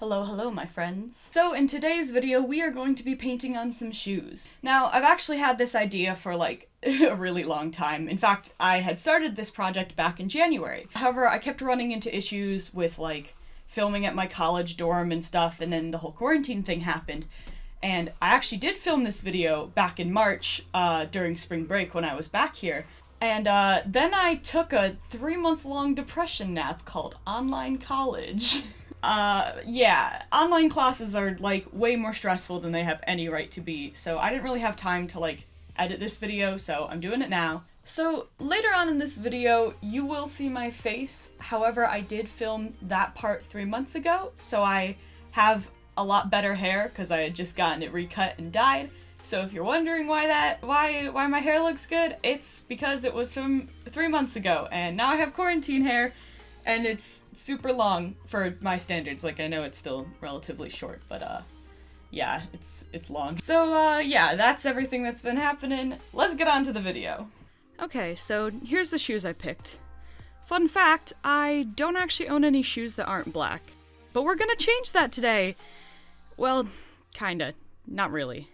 Hello, hello, my friends. So in today's video, we are going to be painting on some shoes. Now, I've actually had this idea for like a really long time. In fact, I had started this project back in January. However, I kept running into issues with like filming at my college dorm and stuff, and then the whole quarantine thing happened. And I actually did film this video back in March during spring break when I was back here. And then I took a 3-month-long depression nap called online college. Yeah, online classes are like way more stressful than they have any right to be, so I didn't really have time to like edit this video, so I'm doing it now. So later on in this video, you will see my face. However, I did film that part 3 months ago, so I have a lot better hair because I had just gotten it recut and dyed. So if you're wondering why my hair looks good, it's because it was from 3 months ago, and now I have quarantine hair. And it's super long for my standards. Like, I know it's still relatively short, but yeah, it's long. So yeah, that's everything that's been happening. Let's get on to the video. Okay, so here's the shoes I picked. Fun fact, I don't actually own any shoes that aren't black. But we're gonna change that today. Well, kinda. Not really.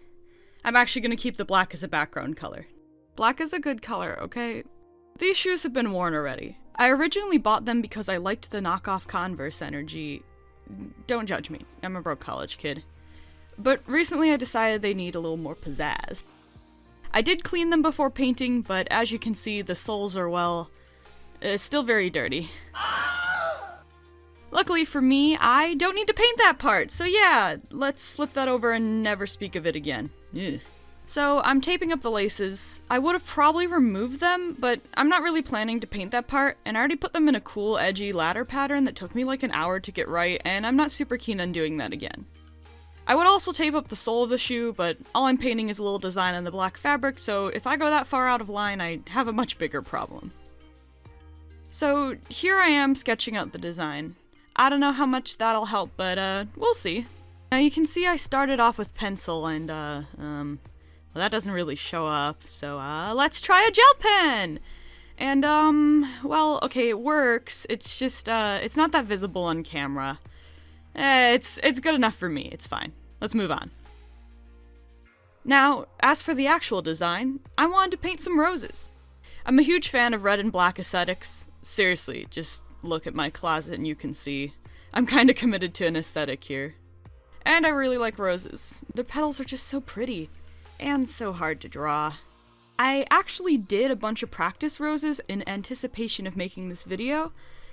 I'm actually gonna keep the black as a background color. Black is a good color, okay? These shoes have been worn already. I originally bought them because I liked the knockoff Converse energy. Don't judge me, I'm a broke college kid. But recently I decided they need a little more pizzazz. I did clean them before painting, but as you can see, the soles are, well, still very dirty. Luckily for me, I don't need to paint that part, so yeah, let's flip that over and never speak of it again. Ugh. So I'm taping up the laces. I would have probably removed them, but I'm not really planning to paint that part, and I already put them in a cool, edgy ladder pattern that took me like an hour to get right, and I'm not super keen on doing that again. I would also tape up the sole of the shoe, but all I'm painting is a little design on the black fabric, so if I go that far out of line, I have a much bigger problem. So here I am sketching out the design. I don't know how much that'll help, but we'll see. Now you can see I started off with pencil and well, that doesn't really show up, so let's try a gel pen! And well, okay, it works. It's just it's not that visible on camera. It's good enough for me. It's fine. Let's move on. Now, as for the actual design, I wanted to paint some roses. I'm a huge fan of red and black aesthetics. Seriously, just look at my closet and you can see. I'm kinda committed to an aesthetic here. And I really like roses. The petals are just so pretty. And so hard to draw. I actually did a bunch of practice roses in anticipation of making this video.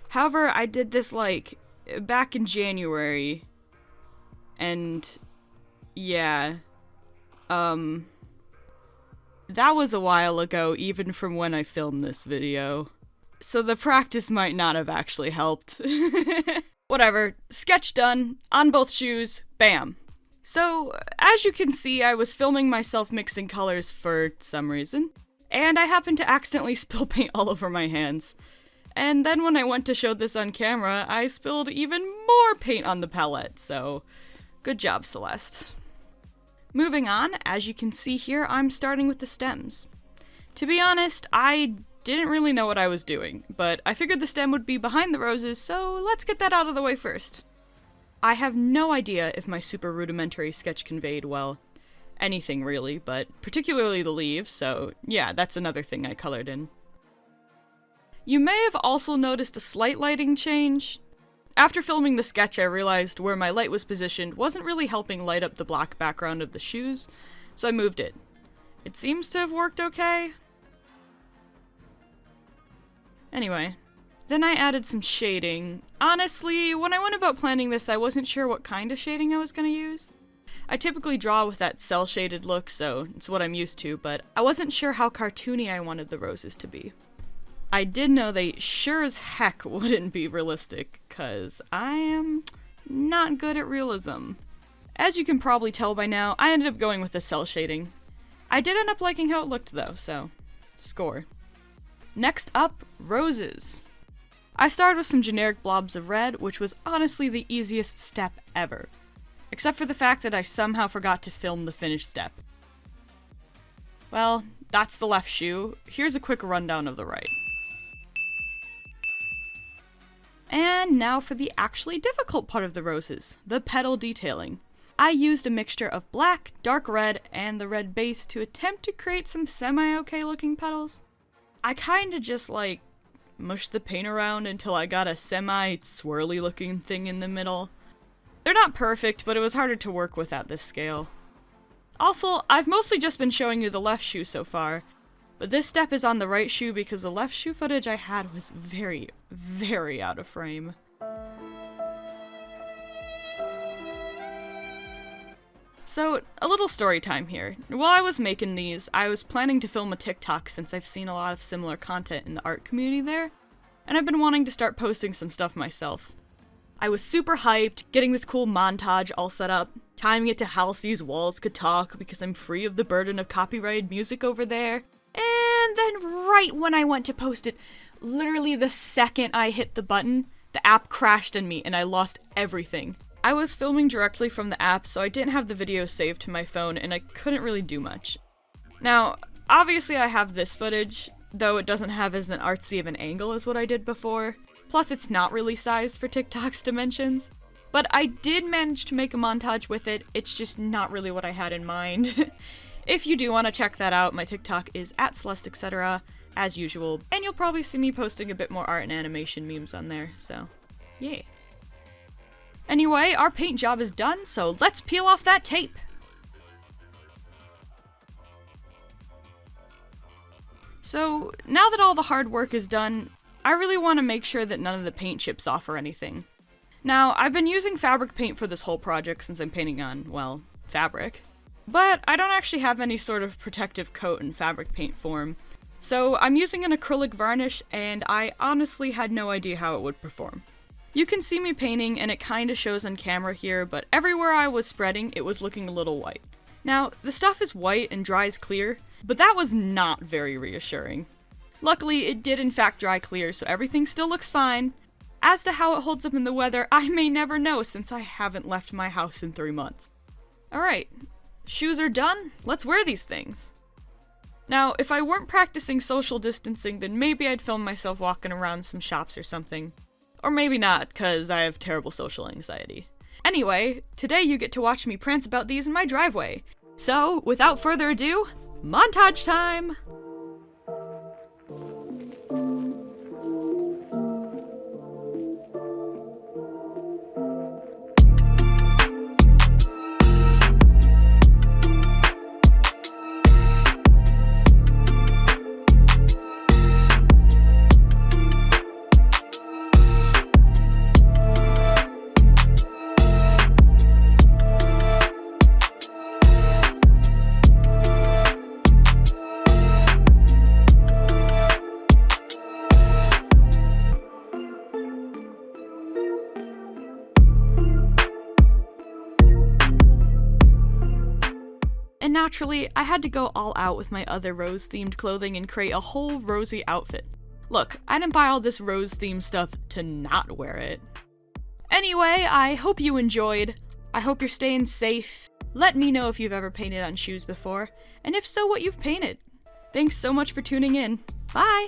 However, I did this like back in January. And yeah. That was a while ago, even from when I filmed this video. So the practice might not have actually helped. Whatever. Sketch done. On both shoes. Bam. So, as you can see, I was filming myself mixing colors for some reason, and I happened to accidentally spill paint all over my hands. And then when I went to show this on camera, I spilled even more paint on the palette, so good job, Celeste. Moving on, as you can see here, I'm starting with the stems. To be honest, I didn't really know what I was doing, but I figured the stem would be behind the roses, so let's get that out of the way first. I have no idea if my super rudimentary sketch conveyed, well, anything really, but particularly the leaves, so yeah, that's another thing I colored in. You may have also noticed a slight lighting change. After filming the sketch, I realized where my light was positioned wasn't really helping light up the black background of the shoes, so I moved it. It seems to have worked okay. Anyway. Then I added some shading. Honestly, when I went about planning this, I wasn't sure what kind of shading I was gonna use. I typically draw with that cel-shaded look, so it's what I'm used to, but I wasn't sure how cartoony I wanted the roses to be. I did know they sure as heck wouldn't be realistic, cause I am not good at realism. As you can probably tell by now, I ended up going with the cel shading. I did end up liking how it looked though, so score. Next up, roses. I started with some generic blobs of red, which was honestly the easiest step ever. Except for the fact that I somehow forgot to film the finished step. Well, that's the left shoe. Here's a quick rundown of the right. And now for the actually difficult part of the roses, the petal detailing. I used a mixture of black, dark red, and the red base to attempt to create some semi-okay looking petals. I kinda just like mushed the paint around until I got a semi-swirly looking thing in the middle. They're not perfect, but it was harder to work with at this scale. Also, I've mostly just been showing you the left shoe so far, but this step is on the right shoe because the left shoe footage I had was very, very out of frame. So, a little story time here. While I was making these, I was planning to film a TikTok since I've seen a lot of similar content in the art community there, and I've been wanting to start posting some stuff myself. I was super hyped, getting this cool montage all set up, timing it to Halsey's Walls Could Talk because I'm free of the burden of copyrighted music over there, and then right when I went to post it, literally the second I hit the button, the app crashed on me and I lost everything. I was filming directly from the app, so I didn't have the video saved to my phone and I couldn't really do much. Now, obviously I have this footage, though it doesn't have as an artsy of an angle as what I did before. Plus it's not really sized for TikTok's dimensions. But I did manage to make a montage with it, it's just not really what I had in mind. If you do want to check that out, my TikTok is @celeste_etc, as usual, and you'll probably see me posting a bit more art and animation memes on there, so yay. Anyway, our paint job is done, so let's peel off that tape! So, now that all the hard work is done, I really want to make sure that none of the paint chips off or anything. Now, I've been using fabric paint for this whole project since I'm painting on, well, fabric. But I don't actually have any sort of protective coat in fabric paint form, so I'm using an acrylic varnish and I honestly had no idea how it would perform. You can see me painting and it kinda shows on camera here, but everywhere I was spreading it was looking a little white. Now, the stuff is white and dries clear, but that was not very reassuring. Luckily, it did in fact dry clear, so everything still looks fine. As to how it holds up in the weather, I may never know since I haven't left my house in 3 months. Alright. Shoes are done, let's wear these things. Now, if I weren't practicing social distancing, then maybe I'd film myself walking around some shops or something. Or maybe not, cause I have terrible social anxiety. Anyway, today you get to watch me prance about these in my driveway. So, without further ado, montage time! And naturally, I had to go all out with my other rose-themed clothing and create a whole rosy outfit. Look, I didn't buy all this rose-themed stuff to not wear it. Anyway, I hope you enjoyed. I hope you're staying safe. Let me know if you've ever painted on shoes before, and if so, what you've painted. Thanks so much for tuning in. Bye!